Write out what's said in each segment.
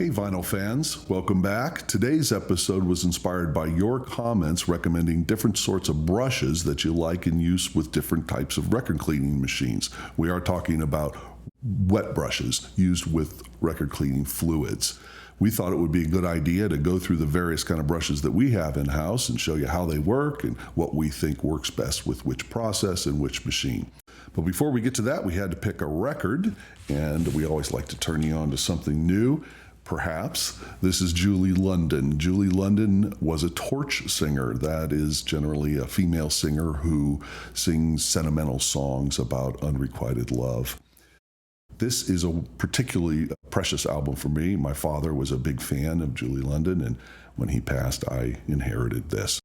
Hey vinyl fans, welcome back. Today's episode was inspired by your comments recommending different sorts of brushes that you like in use with different types of record cleaning machines. We are talking about wet brushes used with record cleaning fluids. We thought it would be a good idea to go through the various kind of brushes that we have in-house and show you how they work and what we think works best with which process and which machine. But before we get to that, we had to pick a record, and we always like to turn you on to something new. Perhaps. This is Julie London. Julie London was a torch singer. That is generally a female singer who sings sentimental songs about unrequited love. This is a particularly precious album for me. My father was a big fan of Julie London, and when he passed, I inherited this.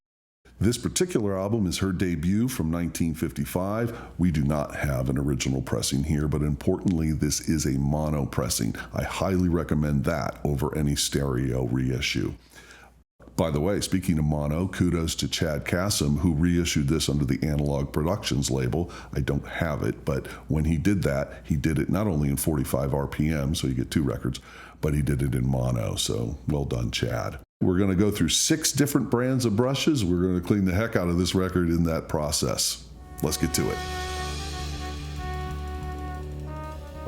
This particular album is her debut from 1955. We do not have an original pressing here, but importantly, this is a mono pressing. I highly recommend that over any stereo reissue. By the way, speaking of mono, kudos to Chad Kassem, who reissued this under the Analog Productions label. I don't have it, but when he did that, he did it not only in 45 RPM, so you get two records, but he did it in mono, so well done, Chad. We're going to go through 6 different brands of brushes. We're going to clean the heck out of this record in that process. Let's get to it.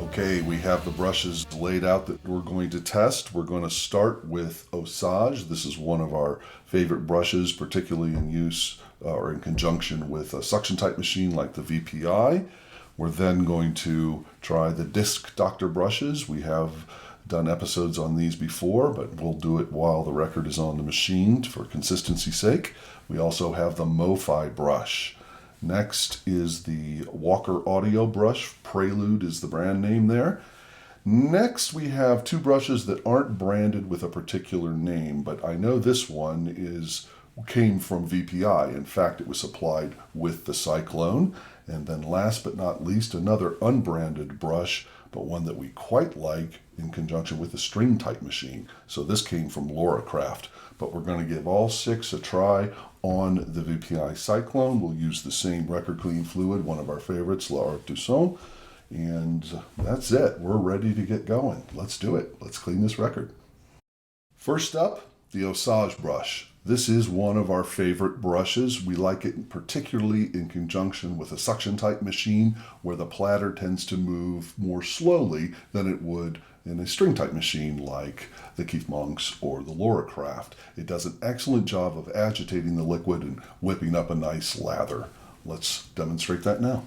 Okay, we have the brushes laid out that we're going to test. We're going to start with Osage. This is one of our favorite brushes, particularly in use or in conjunction with a suction type machine like the VPI. We're then going to try the Disc Doctor brushes. We have done episodes on these before, but we'll do it while the record is on the machine for consistency's sake. We also have the MoFi brush. Next is the Walker Audio brush. Prelude is the brand name there. Next, we have 2 brushes that aren't branded with a particular name, but I know this one came from VPI. In fact, it was supplied with the Cyclone. And then last but not least, another unbranded brush, but one that we quite like in conjunction with the string type machine. So this came from Loracraft, but we're going to give all 6 a try on the VPI Cyclone. We'll use the same record clean fluid, one of our favorites, L'Art du Son. And that's it. We're ready to get going. Let's do it. Let's clean this record. First up, the Osage brush. This is one of our favorite brushes. We like it particularly in conjunction with a suction type machine where the platter tends to move more slowly than it would in a string type machine like the Keith Monk's or the Loracraft. It does an excellent job of agitating the liquid and whipping up a nice lather. Let's demonstrate that now.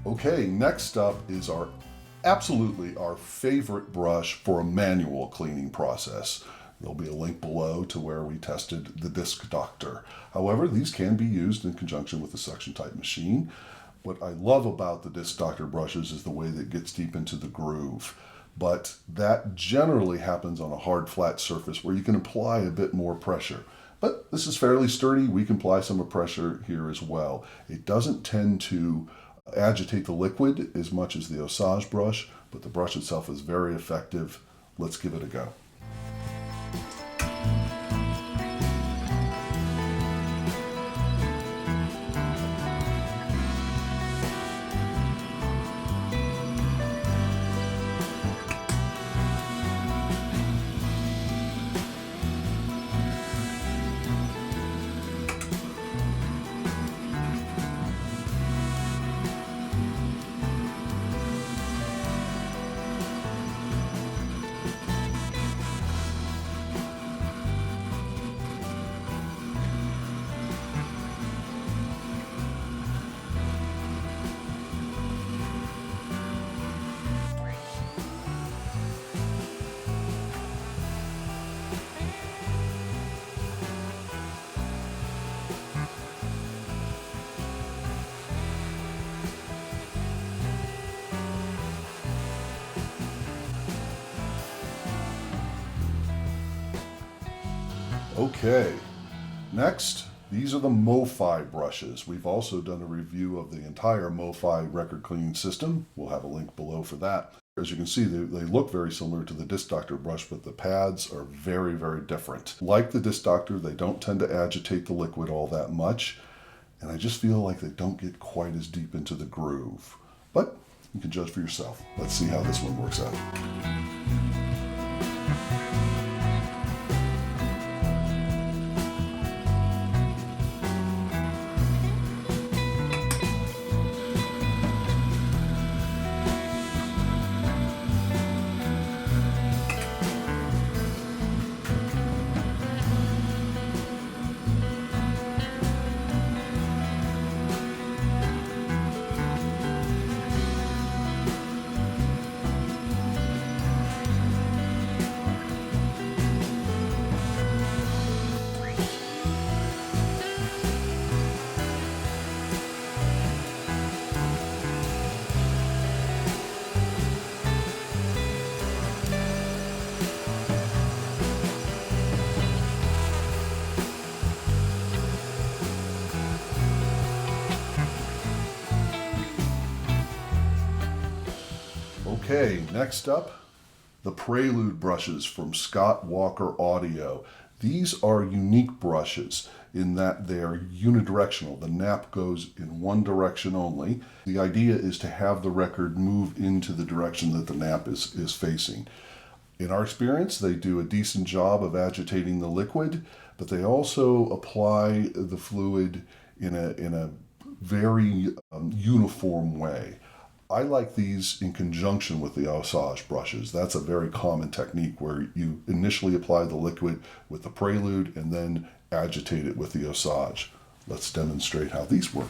Okay, next up is absolutely our favorite brush for a manual cleaning process. There'll be a link below to where we tested the Disc Doctor. However, these can be used in conjunction with the suction type machine. What I love about the Disc Doctor brushes is the way that it gets deep into the groove. But that generally happens on a hard flat surface where you can apply a bit more pressure. But this is fairly sturdy. We can apply some pressure here as well. It doesn't tend to agitate the liquid as much as the Osage brush, but the brush itself is very effective. Let's give it a go. Okay, next, these are the MoFi brushes. We've also done a review of the entire MoFi record cleaning system. We'll have a link below for that. As you can see, they look very similar to the Disc Doctor brush, but the pads are very, very different. Like the Disc Doctor, they don't tend to agitate the liquid all that much, and I just feel like they don't get quite as deep into the groove. But you can judge for yourself. Let's see how this one works out. Okay, next up, the Prelude brushes from Scott Walker Audio. These are unique brushes in that they're unidirectional. The nap goes in one direction only. The idea is to have the record move into the direction that the nap is facing. In our experience, they do a decent job of agitating the liquid, but they also apply the fluid in a very uniform way. I like these in conjunction with the Osage brushes. That's a very common technique where you initially apply the liquid with the Prelude and then agitate it with the Osage. Let's demonstrate how these work.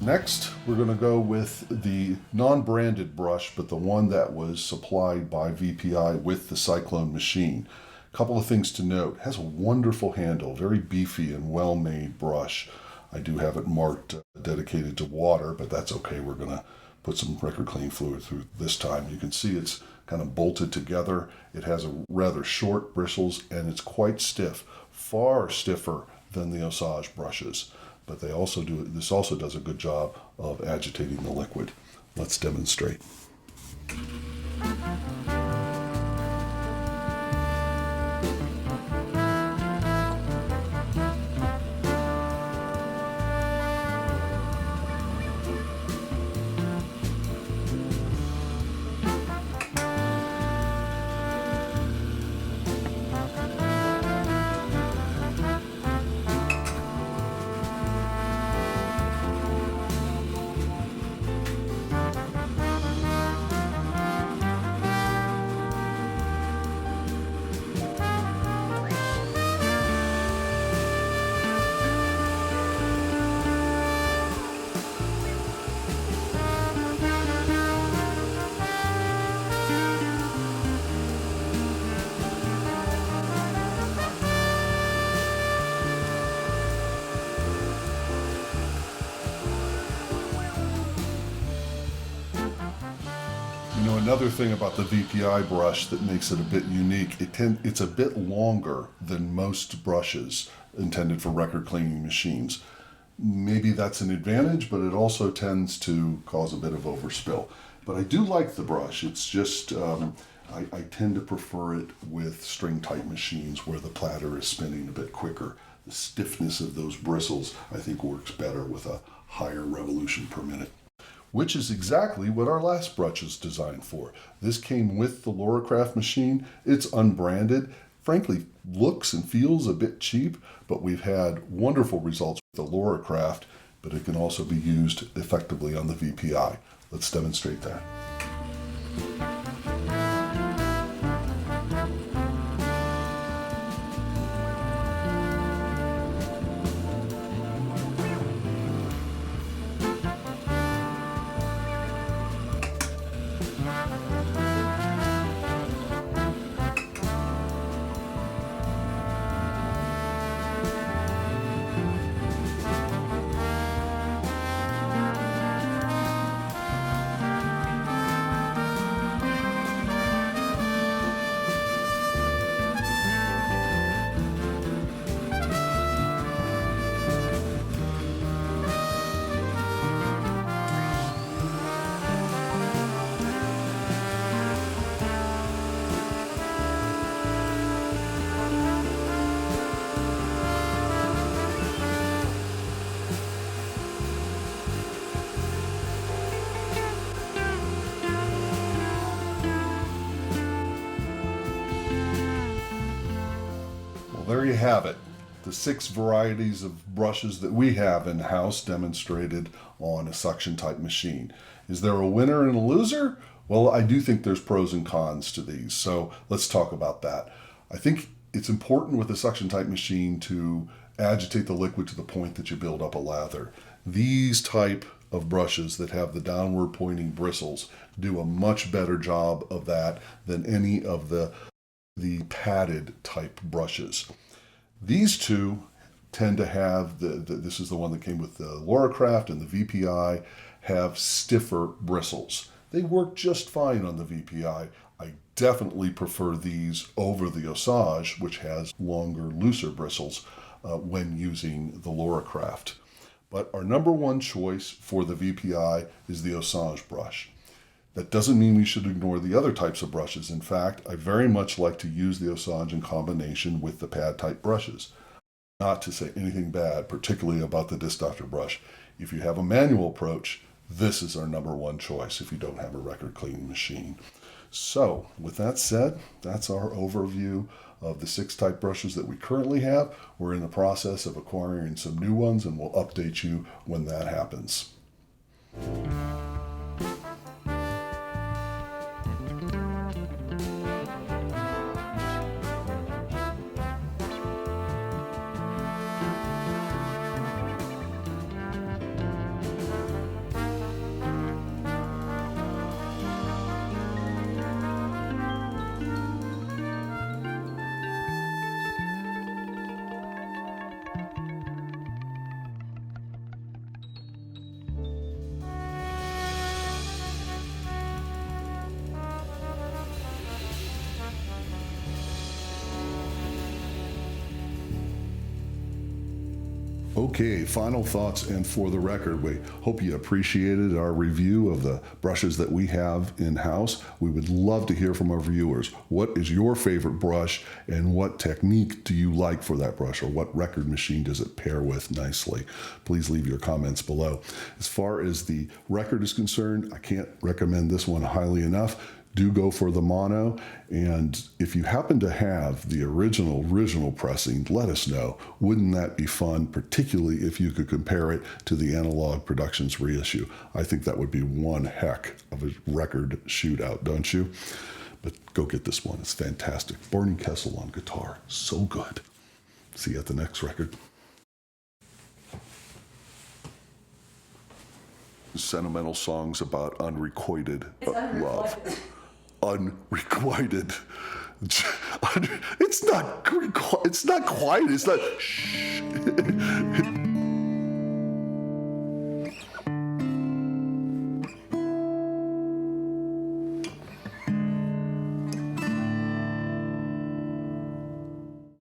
Next, we're going to go with the non-branded brush, but the one that was supplied by VPI with the Cyclone machine. A couple of things to note. It has a wonderful handle, very beefy and well-made brush. I do have it marked dedicated to water, but that's okay. We're going to put some record cleaning fluid through this time. You can see it's kind of bolted together. It has a rather short bristles, and it's quite stiff, far stiffer than the Osage brushes. But this also does a good job of agitating the liquid. Let's demonstrate. Another thing about the VPI brush that makes it a bit unique, it's a bit longer than most brushes intended for record cleaning machines. Maybe that's an advantage, but it also tends to cause a bit of overspill. But I do like the brush. It's just, I tend to prefer it with string type machines where the platter is spinning a bit quicker. The stiffness of those bristles, I think, works better with a higher revolution per minute, which is exactly what our last brush is designed for. This came with the Loracraft machine. It's unbranded. Frankly, looks and feels a bit cheap, but we've had wonderful results with the Loracraft, but it can also be used effectively on the VPI. Let's demonstrate that. There you have it, the 6 varieties of brushes that we have in-house demonstrated on a suction type machine. Is there a winner and a loser? Well, I do think there's pros and cons to these, so let's talk about that. I think it's important with a suction type machine to agitate the liquid to the point that you build up a lather. These type of brushes that have the downward pointing bristles do a much better job of that than any of the padded type brushes. These two tend to have, this is the one that came with the Loracraft and the VPI, have stiffer bristles. They work just fine on the VPI. I definitely prefer these over the Osage, which has longer, looser bristles when using the Loracraft. But our number one choice for the VPI is the Osage brush. That doesn't mean we should ignore the other types of brushes. In fact, I very much like to use the Osage in combination with the pad type brushes. Not to say anything bad, particularly about the Disc Doctor brush. If you have a manual approach, this is our number one choice if you don't have a record cleaning machine. So, with that said, that's our overview of the 6 type brushes that we currently have. We're in the process of acquiring some new ones, and we'll update you when that happens. Okay, final thoughts, and for the record, we hope you appreciated our review of the brushes that we have in-house. We would love to hear from our viewers. What is your favorite brush, and what technique do you like for that brush, or what record machine does it pair with nicely? Please leave your comments below. As far as the record is concerned, I can't recommend this one highly enough. Do go for the mono, and if you happen to have the original pressing, let us know. Wouldn't that be fun, particularly if you could compare it to the Analog Productions reissue? I think that would be one heck of a record shootout, don't you? But go get this one, it's fantastic. Barney Kessel on guitar, so good. See you at the next record. Sentimental songs about unrequited love. Unrequited. It's not quiet. It's not. Shh.